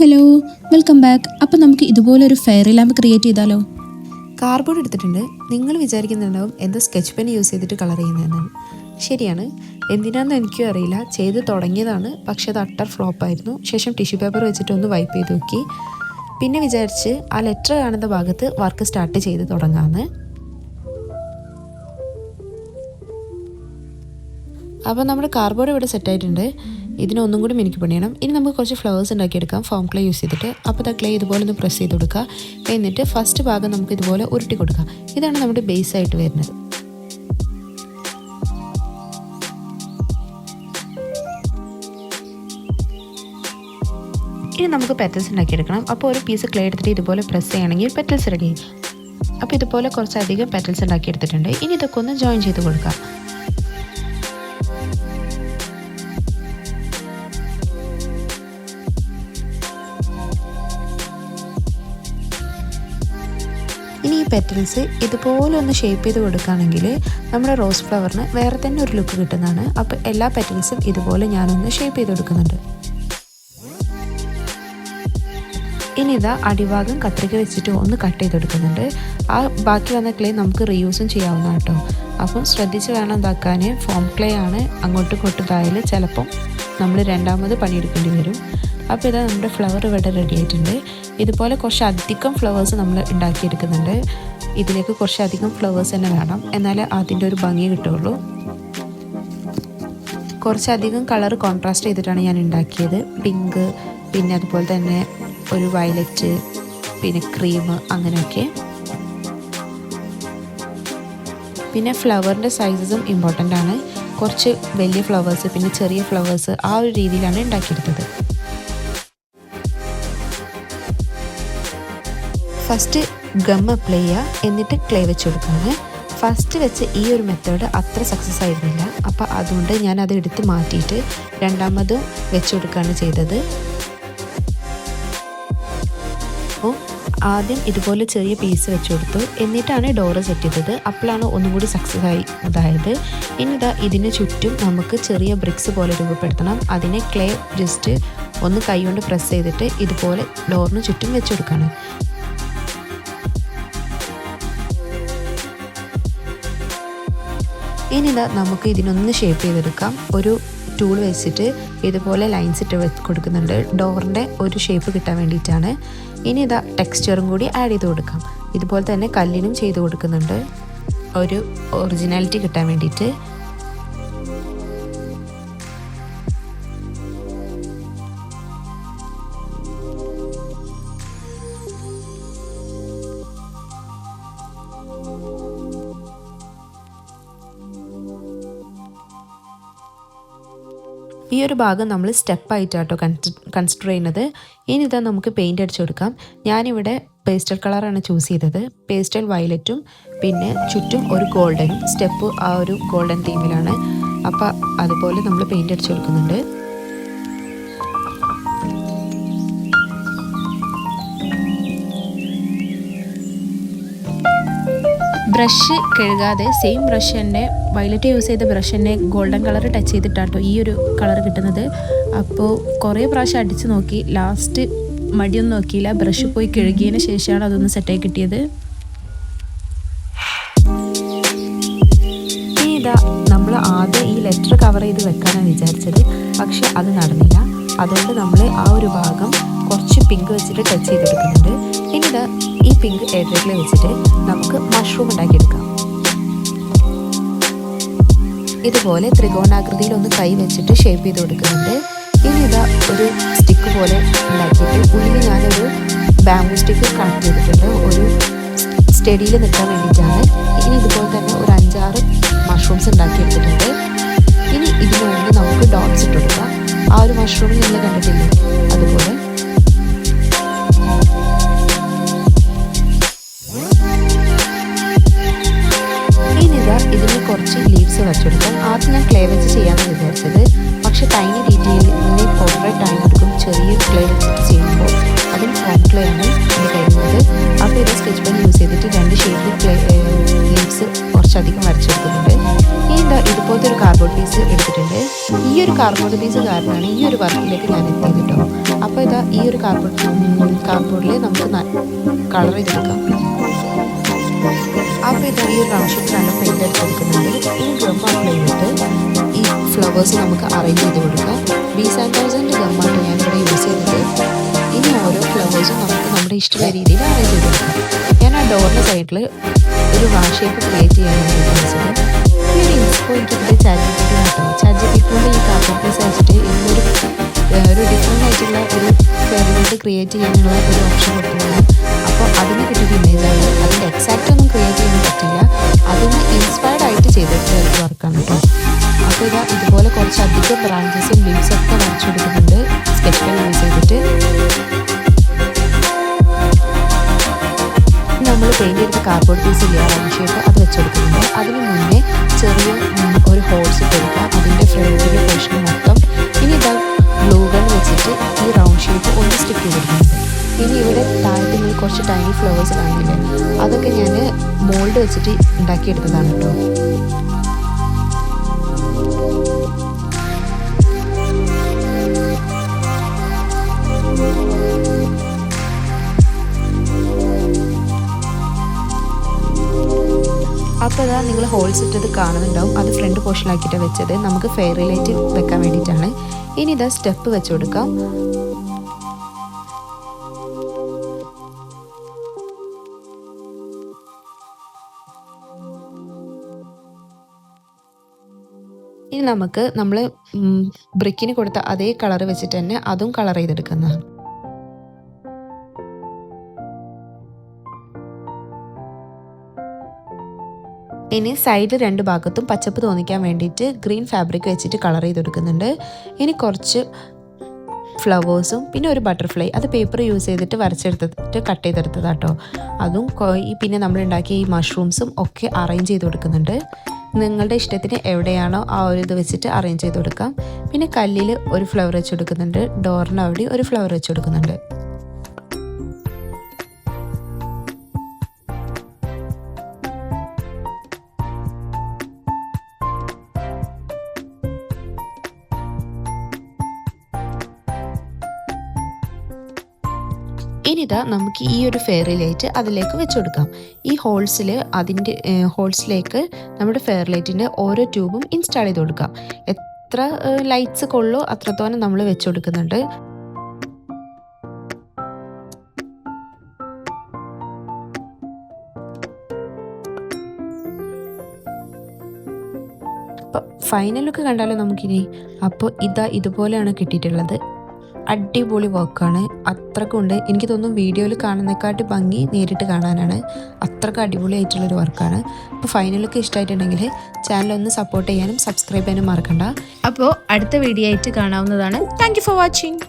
Hello, welcome back. അപ്പോൾ നമുക്ക് ഇതുപോലെ ഒരു ഫെയറി ലാമ്പ് ക്രിയേറ്റ് ചെയ്താലോ? കാർഡ്ബോർഡ് എടുത്തിട്ടുണ്ട്. നിങ്ങൾ വിചാരിക്കുന്നുണ്ടാവും എന്താ സ്കെച്ച് പെൻ യൂസ് ചെയ്തിട്ട് കളർ ചെയ്യുന്നതെന്നാണ്. ശരിയാണ്, എന്തിനാണെന്ന് എനിക്കും അറിയില്ല. ചെയ്ത് തുടങ്ങിയതാണ്, പക്ഷെ അത് അട്ടർ ഫ്ലോപ്പായിരുന്നു. ശേഷം ടിഷ്യൂ പേപ്പർ വെച്ചിട്ട് ഒന്ന് വൈപ്പ് ചെയ്ത് നോക്കി. പിന്നെ വിചാരിച്ച് ആ ലെറ്റർ കാണുന്ന ഭാഗത്ത് വർക്ക് സ്റ്റാർട്ട് ചെയ്ത് തുടങ്ങാമെന്ന്. അപ്പോൾ നമ്മുടെ കാർഡ്ബോർഡ് ഇവിടെ സെറ്റായിട്ടുണ്ട്. ഇതിനൊന്നും കൂടി മിനുക്കി പണിയണം. ഇനി നമുക്ക് കുറച്ച് ഫ്ലവേഴ്സ് ഉണ്ടാക്കിയെടുക്കാം ഫോം ക്ലേ യൂസ് ചെയ്തിട്ട്. അപ്പോൾ ആ ക്ലേ ഇതുപോലെ ഒന്ന് പ്രസ് ചെയ്ത് കൊടുക്കുക. എന്നിട്ട് ഫസ്റ്റ് ഭാഗം നമുക്ക് ഇതുപോലെ ഉരുട്ടി കൊടുക്കാം. ഇതാണ് നമ്മുടെ ബേസ് ആയിട്ട് വരുന്നത്. ഇനി നമുക്ക് പെറ്റൽസ് ഉണ്ടാക്കിയെടുക്കണം. അപ്പോൾ ഒരു പീസ് ക്ലേ എടുത്തിട്ട് ഇതുപോലെ പ്രസ് ചെയ്യണമെങ്കിൽ പെറ്റൽസ് റെഡി. അപ്പോൾ ഇതുപോലെ കുറച്ചധികം പെറ്റൽസ് ഉണ്ടാക്കിയെടുത്തിട്ടുണ്ട്. ഇനി ഇതൊക്കെ ഒന്ന് ജോയിൻ ചെയ്ത് കൊടുക്കാം. ഇനി ഈ പെറ്റൽസ് ഇതുപോലെ ഒന്ന് ഷേപ്പ് ചെയ്ത് കൊടുക്കുകയാണെങ്കിൽ നമ്മുടെ റോസ് ഫ്ലവറിന് വേറെ തന്നെ ഒരു ലുക്ക് കിട്ടുന്നതാണ്. അപ്പോൾ എല്ലാ പെറ്റൽസും ഇതുപോലെ ഞാനൊന്ന് ഷേപ്പ് ചെയ്ത് കൊടുക്കുന്നുണ്ട്. ഇനി ഇതാ അടിഭാഗം കത്രിക വെച്ചിട്ട് ഒന്ന് കട്ട് ചെയ്ത് കൊടുക്കുന്നുണ്ട്. ആ ബാക്കി വന്ന ക്ലേ നമുക്ക് റീയൂസും ചെയ്യാവുന്ന കേട്ടോ. അപ്പം ശ്രദ്ധിച്ച് വേണം ഇതാക്കാൻ. ഫോം ക്ലേ ആണ്, അങ്ങോട്ടും ഇങ്ങോട്ടും ഇതായാലും ചിലപ്പം നമ്മൾ രണ്ടാമത് പണിയെടുക്കേണ്ടി വരും. അപ്പോൾ ഇതാ നമ്മുടെ ഫ്ലവർ ഇവിടെ റെഡി ആയിട്ടുണ്ട്. ഇതുപോലെ കുറച്ചധികം ഫ്ലവേഴ്സ് നമ്മൾ ഉണ്ടാക്കിയെടുക്കുന്നുണ്ട്. ഇതിലേക്ക് കുറച്ചധികം ഫ്ലവേഴ്സ് തന്നെ വേണം, എന്നാലേ അതിൻ്റെ ഒരു ഭംഗി കിട്ടുള്ളൂ. കുറച്ചധികം കളർ കോൺട്രാസ്റ്റ് ചെയ്തിട്ടാണ് ഞാൻ ഉണ്ടാക്കിയത്. പിങ്ക്, പിന്നെ അതുപോലെ തന്നെ ഒരു വയലറ്റ്, പിന്നെ ക്രീം, അങ്ങനെയൊക്കെ. പിന്നെ ഫ്ലവറിൻ്റെ സൈസസും ഇമ്പോർട്ടൻ്റ് ആണ്. കുറച്ച് വലിയ ഫ്ലവേഴ്സ്, പിന്നെ ചെറിയ ഫ്ലവേഴ്സ്, ആ ഒരു രീതിയിലാണ് ഉണ്ടാക്കിയെടുത്തത്. ഫസ്റ്റ് ഗം അപ്ലൈ ചെയ്യുക, എന്നിട്ട് ക്ലേ വെച്ച് കൊടുക്കുകയാണ്. ഫസ്റ്റ് വെച്ച് ഈ ഒരു മെത്തേഡ് അത്ര സക്സസ് ആയിരുന്നില്ല. അപ്പോൾ അതുകൊണ്ട് ഞാൻ അത് എടുത്ത് മാറ്റിയിട്ട് രണ്ടാമത് വെച്ച് കൊടുക്കുകയാണ് ചെയ്തത്. അപ്പോൾ ആദ്യം ഇതുപോലെ ചെറിയ പീസ് വെച്ച് കൊടുത്തു, എന്നിട്ടാണ് ഡോറ് സെറ്റ് ചെയ്തത്. അപ്പോഴാണ് ഒന്നും കൂടി സക്സസ് ആയി ഇതായത്. ഇനി ഇതിന് ചുറ്റും നമുക്ക് ചെറിയ ബ്രിക്സ് പോലെ രൂപപ്പെടുത്തണം. അതിനെ ക്ലേ ജസ്റ്റ് ഒന്ന് കൈ കൊണ്ട് പ്രസ് ചെയ്തിട്ട് ഇതുപോലെ ഡോറിന് ചുറ്റും വെച്ച് കൊടുക്കുകയാണ്. ഇനി നമുക്ക് ഇതിനൊന്ന് ഷേപ്പ് ചെയ്തെടുക്കാം. ഒരു ടൂൾ വെച്ചിട്ട് ഇതുപോലെ ലൈൻസ് ഇട്ട് കൊടുക്കുന്നുണ്ട്, ഡോറിൻ്റെ ഒരു ഷേപ്പ് കിട്ടാൻ വേണ്ടിയിട്ടാണ്. ഇനി ടെക്സ്ചറും കൂടി ആഡ് ചെയ്ത് കൊടുക്കാം. ഇതുപോലെ തന്നെ കല്ലിനും ചെയ്ത് കൊടുക്കുന്നുണ്ട്, ഒരു ഒറിജിനാലിറ്റി കിട്ടാൻ വേണ്ടിയിട്ട്. ഈ ഒരു ഭാഗം നമ്മൾ സ്റ്റെപ്പായിട്ടാട്ടോ കൺസിഡർ ചെയ്യുന്നത്. ഇനി നമുക്ക് പെയിൻ്റ് അടിച്ചു കൊടുക്കാം. ഞാനിവിടെ പേസ്റ്റൽ കളറാണ് ചൂസ് ചെയ്തത്. പേസ്റ്റൽ വയലറ്റും പിന്നെ ചുറ്റും ഒരു ഗോൾഡനും, സ്റ്റെപ്പ് ആ ഒരു ഗോൾഡൻ തീമിലാണ്. അപ്പോൾ അതുപോലെ നമ്മൾ പെയിൻ്റ് അടിച്ചു കൊടുക്കുന്നുണ്ട്. ബ്രഷ് കഴുകാതെ സെയിം ബ്രഷ് തന്നെ, വയലറ്റ് യൂസ് ചെയ്ത ബ്രഷ് തന്നെ ഗോൾഡൻ കളർ ടച്ച് ചെയ്തിട്ടാട്ടോ ഈ ഒരു കളർ കിട്ടുന്നത്. അപ്പോൾ കുറേ പ്രാവശ്യം അടിച്ച് നോക്കി, ലാസ്റ്റ് മടിയൊന്നും നോക്കിയില്ല, ബ്രഷ് പോയി കഴുകിയതിന് ശേഷമാണ് അതൊന്ന് സെറ്റായി കിട്ടിയത്. ഇനി നമ്മൾ ആദ്യം ഈ ലെറ്റർ കവർ ചെയ്ത് വെക്കാനാണ് വിചാരിച്ചത്, പക്ഷെ അത് നടന്നില്ല. അതുകൊണ്ട് നമ്മൾ ആ ഒരു ഭാഗം കുറച്ച് പിങ്ക് വെച്ചിട്ട് ടച്ച് ചെയ്തെടുക്കുന്നുണ്ട്. ഇനി ഈ പിങ്ക് എഡ്രയിൽ വെച്ചിട്ട് നമുക്ക് മഷ്റൂം ഉണ്ടാക്കിയെടുക്കാം. ഇതുപോലെ ത്രികോണാകൃതിയിൽ ഒന്ന് കൈ വെച്ചിട്ട് ഷേപ്പ് ചെയ്ത് കൊടുക്കുന്നുണ്ട്. ഇനി ഒരു സ്റ്റിക്ക് പോലെ ഉണ്ടാക്കിയിട്ട് ഉള്ളിൽ ഞാനൊരു ബാമ്പൂ സ്റ്റിക്ക് കണക്ട് ചെയ്തിട്ടുണ്ട്, ഒരു സ്റ്റഡിയിൽ നിൽക്കാൻ വേണ്ടിയിട്ടാണ്. ഇനി ഇതുപോലെ തന്നെ ഒരു 5-6 മഷ്റൂംസ് ഉണ്ടാക്കിയെടുത്തിട്ടുണ്ട്. ഇനി ഇതിനു വേണ്ടി നമുക്ക് ഡോട്ട്സ് ഇട്ട് കൊടുക്കാം. ആ ഒരു മഷ്റൂം നിങ്ങൾ കണ്ടിട്ടില്ലേ, അതുപോലെ. ഇതിന് കുറച്ച് ലീവ്സ് വെച്ചെടുക്കാം. ആദ്യം ഞാൻ ക്ലേ വെച്ച് ചെയ്യാമെന്ന് വിചാരിച്ചത്, പക്ഷെ ടൈനി ഡീറ്റെയിലിന് കുറേ ടൈം എടുക്കും ചെറിയ ക്ലേ വെച്ചിട്ട് ചെയ്യുമ്പോൾ. ഗോൾഡൻ ഫോം ക്ലേ ആണ് ഇനി കഴിയുന്നത്. അപ്പോൾ ഇത് സ്കെച്ച് പെൻ യൂസ് ചെയ്തിട്ട് 2 ഷേപ്പ് ലീവ്സ് കുറച്ചധികം വരച്ചെടുക്കുന്നുണ്ട്. ഇനി ഇതുപോലത്തെ ഒരു കാർഡ്ബോർഡ് പീസ് എടുത്തിട്ടുണ്ട്. ഈ ഒരു കാർഡ്ബോർഡ് പീസ് കാരണമാണ് ഈ ഒരു വർക്കിലേക്ക് ഞാൻ എത്തിയത് കേട്ടോ. അപ്പോൾ ഇതാ ഈ ഒരു കാർഡ്ബോർഡിൽ നമുക്ക് കളർ ചെയ്തെടുക്കാം. അപ്പോൾ ഇതാ ഈ ഒരു റൗണ്ട് ഷേപ്പിലാണ് പെയിൻ്റ് അടിച്ചെടുക്കുന്നുണ്ട്. ഈ ഗം അപ്ലൈ ചെയ്തിട്ട് ഈ ഫ്ലവേഴ്സ് നമുക്ക് അറേഞ്ച് ചെയ്ത് കൊടുക്കാം. B1000 ഗമ്മാണ് ഞാനിവിടെ യൂസ് ചെയ്തത്. ഇനി ഓരോ ഫ്ലവേഴ്സും നമുക്ക് നമ്മുടെ ഇഷ്ടമുള്ള രീതിയിൽ അറേഞ്ച് ചെയ്ത് കൊടുക്കാം. ഞാൻ ആ ഡോറിൻ്റെ സൈഡിൽ ഒരു വാഷ് ഷേപ്പ് ക്രിയേറ്റ് ചെയ്യാനാണ് വിചാരിച്ചത്. ഈ ഒരു ഇൻസ്പോ എനിക്കിവിടെ ചാറ്റ് ഈ കാർഡ്ബോർഡ് പീസ് വെച്ചിട്ട് ഒരു ഡിഫറെൻ്റ് ആയിട്ടുള്ള ഒരു ഫെയർവേഡ് ക്രിയേറ്റ് ചെയ്യാനുള്ള ഒരു ഓപ്ഷൻ കൊടുക്കുന്നത്. അപ്പോൾ അതിന് കിട്ടിയൊരു ഇമേജാണ്. അതിൻ്റെ എക്സാക്റ്റ് ഒന്നും ക്രിയേറ്റ് ചെയ്യാൻ പറ്റില്ല. അതിന് ഇൻസ്പയർഡ് ആയിട്ട് ചെയ്തിട്ടുള്ള ഒരു വർക്കാണ് കേട്ടോ. അപ്പോൾ ഇതുപോലെ കുറച്ചധികം ബ്രാഞ്ചസും ലീവ്സും ഒക്കെ വരച്ചു കൊടുക്കുന്നുണ്ട് സ്കെച്ച് പെൻ യൂസ് ചെയ്തിട്ട്. നമ്മൾ പെയിൻ്റ് ചെയ്ത കാർഡ്ബോർഡ് പീസ് ഇല്ല റൗണ്ട് ഷേപ്പ് അത് വെച്ചെടുക്കുന്നുണ്ട്. അതിന് മുന്നേ ചെറിയ ഒരു ഹോൾസ് കൊടുക്കുക അതിൻ്റെ ഫ്രണ്ടിലെ പോർഷൻ മൊത്തം. ഇനി ഇതാ ഗ്ലൂ ഗൺ വെച്ചിട്ട് ഈ റൗണ്ട് ഷേപ്പ് ഒന്ന് സ്റ്റിക്ക് ചെയ്തിരിക്കുന്നുണ്ട്. ഇനി ഇവിടെ താഴത്തെ ഈ കുറച്ച് ടൈനി ഫ്ലവേഴ്സ് കാണില്ലേ, അതൊക്കെ ഞാൻ മോൾഡ് വെച്ചിട്ട് ഉണ്ടാക്കിയെടുത്തതാണ് കേട്ടോ. അപ്പോൾ അതാ നിങ്ങൾ ഹോൾസ് ഇട്ടത് കാണുന്നുണ്ടാവും. അത് ഫ്രണ്ട് പോർഷനിലാക്കിയിട്ടാണ് വെച്ചത്. നമുക്ക് ഫെയറി ലൈറ്റ് വെക്കാൻ വേണ്ടിയിട്ടാണ്. ഇനി ഇതാ സ്റ്റെപ്പ് വെച്ച് കൊടുക്കാം. ഇനി നമുക്ക് നമ്മൾ ബ്രിക്കിന് കൊടുത്ത അതേ കളർ വെച്ചിട്ട് തന്നെ അതും കളർ ചെയ്തെടുക്കുന്നതാണ്. ഇനി സൈഡിൽ 2 ഭാഗത്തും പച്ചപ്പ് തോന്നിക്കാൻ വേണ്ടിയിട്ട് ഗ്രീൻ ഫാബ്രിക് വെച്ചിട്ട് കളർ ചെയ്തെടുക്കുന്നുണ്ട്. ഇനി കുറച്ച് ഫ്ലവേഴ്സും പിന്നെ ഒരു ബട്ടർഫ്ലൈ അത് പേപ്പർ യൂസ് ചെയ്തിട്ട് വരച്ചെടുത്തിട്ട് കട്ട് ചെയ്തെടുത്തതാട്ടോ. അതും പിന്നെ നമ്മൾ ഉണ്ടാക്കിയ ഈ മഷ്റൂംസും ഒക്കെ അറേഞ്ച് ചെയ്ത് കൊടുക്കുന്നുണ്ട്. നിങ്ങളുടെ ഇഷ്ടത്തിന് എവിടെയാണോ ആ ഒരു ഇത് വെച്ചിട്ട് അറേഞ്ച് ചെയ്ത് കൊടുക്കാം. പിന്നെ കല്ലിൽ ഒരു ഫ്ലവർ വെച്ച് കൊടുക്കുന്നുണ്ട്. ഡോറിന് അവിടെ ഒരു ഫ്ലവർ വെച്ച് കൊടുക്കുന്നുണ്ട്. ഇനിതാ നമുക്ക് ഈ ഒരു ഫെയറി ലൈറ്റ് അതിലേക്ക് വെച്ച് കൊടുക്കാം. ഈ ഹോൾസിലേക്ക് നമ്മുടെ ഫെയർ ലൈറ്റിൻ്റെ ഓരോ ട്യൂബും ഇൻസ്റ്റാൾ ചെയ്ത് കൊടുക്കാം. എത്ര ലൈറ്റ്സ് കൊള്ളോ അത്രത്തോളം നമ്മൾ വെച്ച് കൊടുക്കുന്നുണ്ട്. അപ്പോൾ ഫൈനൽ ലുക്ക് കണ്ടാലോ നമുക്കിനി. അപ്പോൾ ഇതുപോലെയാണ് കിട്ടിയിട്ടുള്ളത്. അടിപൊളി വർക്കാണ്. അത്രക്കുണ്ട്. എനിക്ക് തോന്നുന്നു വീഡിയോയിൽ കാണുന്നതിനെക്കാട്ടി ഭംഗി നേരിട്ട് കാണാനാണ്. അത്രക്ക് അടിപൊളിയായിട്ടുള്ളൊരു വർക്കാണ്. അപ്പോൾ ഫൈനലൊക്കെ ഇഷ്ടമായിട്ടുണ്ടെങ്കിൽ ചാനലൊന്ന് സപ്പോർട്ട് ചെയ്യാനും സബ്സ്ക്രൈബ് ചെയ്യാനും മറക്കണ്ട. അപ്പോൾ അടുത്ത വീഡിയോ ആയിട്ട് കാണാവുന്നതാണ്. Thank you for watching.